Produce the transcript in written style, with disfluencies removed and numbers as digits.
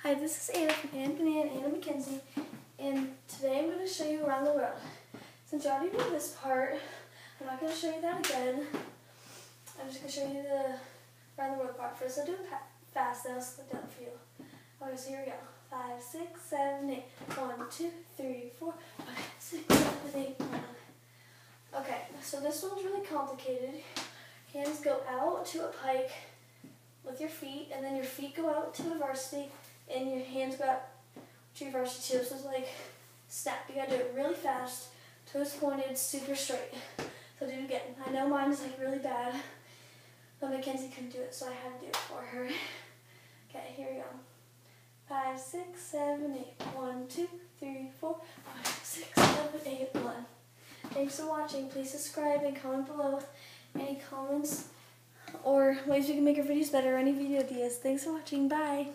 Hi, this is Anna from Anna Banana and Anna Mackenzie, and today I'm going to show you around the world. Since you already know this part, I'm not going to show you that again. I'm just going to show you the around the world part. First I'll do it fast, then I'll slow it down for you. Okay, so here we go. 5, 6, 7, 8. 1, 2, 3, 4, 5, 6, 7, 8, 9. Okay, so this one's really complicated. Hands go out to a pike with your feet, and then your feet go out to a varsity, and your hands go out to your varsity too. So it's like snap. You gotta do it really fast, toes pointed, super straight. So do it again. I know mine is like really bad, but Mackenzie couldn't do it, so I had to do it for her. Okay, here we go. 5, 6, 7, 8. 1, 2, 3, 4, 5, 6, 7, 8, 1. Thanks for watching. Please subscribe and comment below any comments or ways we can make our videos better or any video ideas. Thanks for watching. Bye.